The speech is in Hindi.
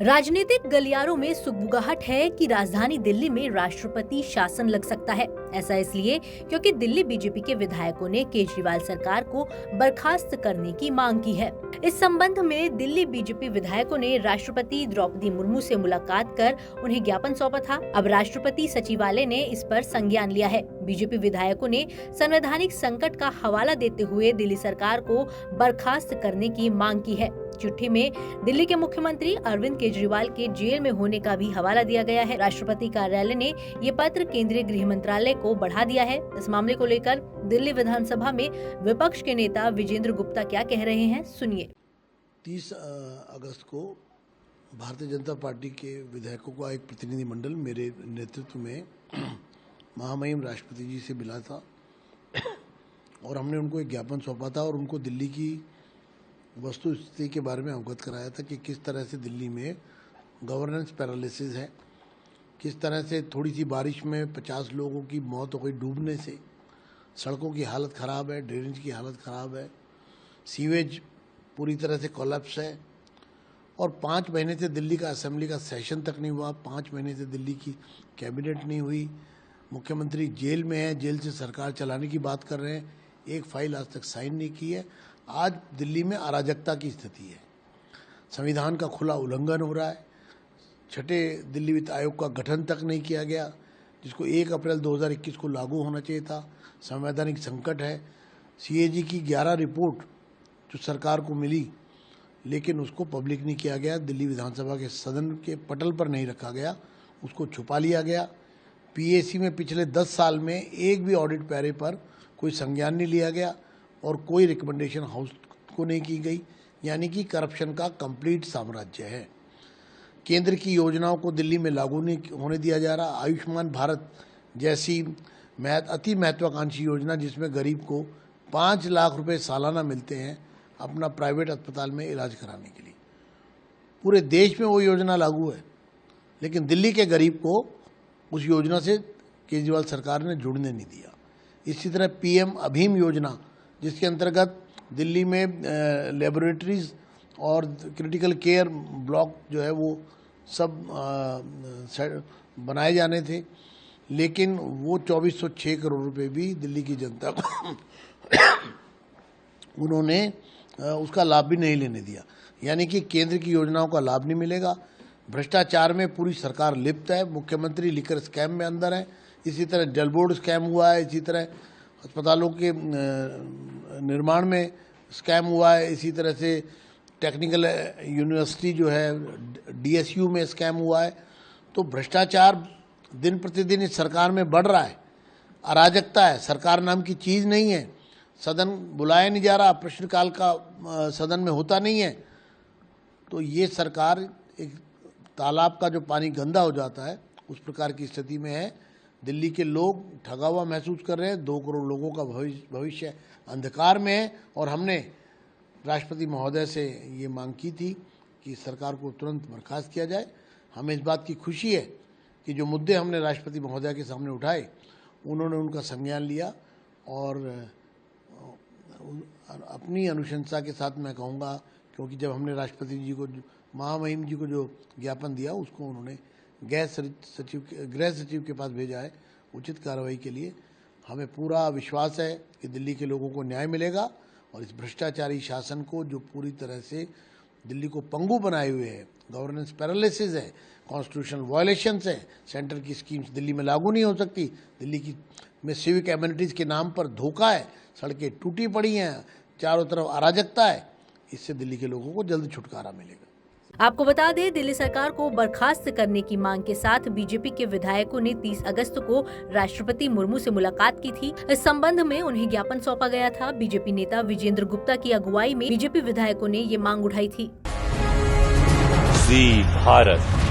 राजनीतिक गलियारों में सुगबुगाहट है कि राजधानी दिल्ली में राष्ट्रपति शासन लग सकता है। ऐसा इसलिए क्योंकि दिल्ली बीजेपी के विधायकों ने केजरीवाल सरकार को बर्खास्त करने की मांग की है। इस संबंध में दिल्ली बीजेपी विधायकों ने राष्ट्रपति द्रौपदी मुर्मू से मुलाकात कर उन्हें ज्ञापन सौंपा था। अब राष्ट्रपति सचिवालय ने इस पर संज्ञान लिया है। बीजेपी विधायकों ने संवैधानिक संकट का हवाला देते हुए दिल्ली सरकार को बर्खास्त करने की मांग की है। चिट्ठी में दिल्ली के मुख्यमंत्री अरविंद केजरीवाल के जेल में होने का भी हवाला दिया गया है। राष्ट्रपति कार्यालय ने ये पत्र केंद्रीय गृह मंत्रालय को बढ़ा दिया है। इस मामले को लेकर दिल्ली विधानसभा में विपक्ष के नेता विजेंद्र गुप्ता क्या कह रहे हैं, सुनिए। 30 अगस्त को भारतीय जनता पार्टी के विधायकों का एक प्रतिनिधिमंडल मेरे नेतृत्व में महामहिम राष्ट्रपति जी से मिला था और हमने उनको एक ज्ञापन सौंपा था और उनको दिल्ली की वस्तु स्थिति के बारे में अवगत कराया था कि किस तरह से दिल्ली में गवर्नेंस पैरालिसिस है, किस तरह से थोड़ी सी बारिश में 50 लोगों की मौत हो गई डूबने से, सड़कों की हालत ख़राब है, ड्रेनेज की हालत ख़राब है, सीवेज पूरी तरह से कोलैप्स है और 5 महीने से दिल्ली का असेंबली का सेशन तक नहीं हुआ, 5 महीने से दिल्ली की कैबिनेट नहीं हुई, मुख्यमंत्री जेल में है, जेल से सरकार चलाने की बात कर रहे हैं, एक फाइल आज तक साइन नहीं की है। आज दिल्ली में अराजकता की स्थिति है, संविधान का खुला उल्लंघन हो रहा है, छठे दिल्ली वित्त आयोग का गठन तक नहीं किया गया जिसको 1 अप्रैल 2021 को लागू होना चाहिए था, संवैधानिक संकट है, सीएजी की 11 रिपोर्ट जो सरकार को मिली लेकिन उसको पब्लिक नहीं किया गया, दिल्ली विधानसभा के सदन के पटल पर नहीं रखा गया, उसको छुपा लिया गया। पीएसी में पिछले 10 साल में एक भी ऑडिट पैरे पर कोई संज्ञान नहीं लिया गया और कोई रिकमेंडेशन हाउस को नहीं की गई, यानी कि करप्शन का कंप्लीट साम्राज्य है। केंद्र की योजनाओं को दिल्ली में लागू नहीं होने दिया जा रहा। आयुष्मान भारत जैसी अति महत्वाकांक्षी योजना जिसमें गरीब को 5 लाख रुपए सालाना मिलते हैं अपना प्राइवेट अस्पताल में इलाज कराने के लिए, पूरे देश में वो योजना लागू है लेकिन दिल्ली के गरीब को उस योजना से केजरीवाल सरकार ने जुड़ने नहीं दिया। इसी तरह पीएम अभीम योजना जिसके अंतर्गत दिल्ली में लेबोरेटरीज और क्रिटिकल केयर ब्लॉक जो है वो सब बनाए जाने थे लेकिन वो 2406 करोड़ रुपए भी दिल्ली की जनता को उन्होंने उसका लाभ भी नहीं लेने दिया, यानी कि केंद्र की योजनाओं का लाभ नहीं मिलेगा। भ्रष्टाचार में पूरी सरकार लिप्त है, मुख्यमंत्री लिकर स्कैम में अंदर है, इसी तरह जल बोर्ड स्कैम हुआ है, इसी तरह अस्पतालों के निर्माण में स्कैम हुआ है, इसी तरह से टेक्निकल यूनिवर्सिटी जो है डीएसयू में स्कैम हुआ है। तो भ्रष्टाचार दिन प्रतिदिन इस सरकार में बढ़ रहा है, अराजकता है, सरकार नाम की चीज़ नहीं है, सदन बुलाया नहीं जा रहा, प्रश्नकाल का सदन में होता नहीं है। तो ये सरकार एक तालाब का जो पानी गंदा हो जाता है उस प्रकार की स्थिति में है। दिल्ली के लोग ठगा हुआ महसूस कर रहे हैं, 2 करोड़ लोगों का भविष्य अंधकार में है और हमने राष्ट्रपति महोदय से ये मांग की थी कि सरकार को तुरंत बर्खास्त किया जाए। हमें इस बात की खुशी है कि जो मुद्दे हमने राष्ट्रपति महोदय के सामने उठाए उन्होंने उनका संज्ञान लिया और अपनी अनुशंसा के साथ मैं कहूँगा, क्योंकि जब हमने राष्ट्रपति जी को महामहिम जी को जो ज्ञापन दिया उसको उन्होंने गृह सचिव के पास भेजा है उचित कार्रवाई के लिए। हमें पूरा विश्वास है कि दिल्ली के लोगों को न्याय मिलेगा और इस भ्रष्टाचारी शासन को जो पूरी तरह से दिल्ली को पंगु बनाए हुए है, गवर्नेंस पैरालिसिस है, कॉन्स्टिट्यूशनल वायलेशंस है, सेंटर की स्कीम्स दिल्ली में लागू नहीं हो सकती, दिल्ली की में सिविक एमिनिटीज़ के नाम पर धोखा है, सड़कें टूटी पड़ी हैं, चारों तरफ अराजकता है, इससे दिल्ली के लोगों को जल्द छुटकारा मिलेगा। आपको बता दें, दिल्ली सरकार को बर्खास्त करने की मांग के साथ बीजेपी के विधायकों ने 30 अगस्त को राष्ट्रपति मुर्मू से मुलाकात की थी। इस संबंध में उन्हें ज्ञापन सौंपा गया था। बीजेपी नेता विजेंद्र गुप्ता की अगुवाई में बीजेपी विधायकों ने ये मांग उठाई थी। जी भारत।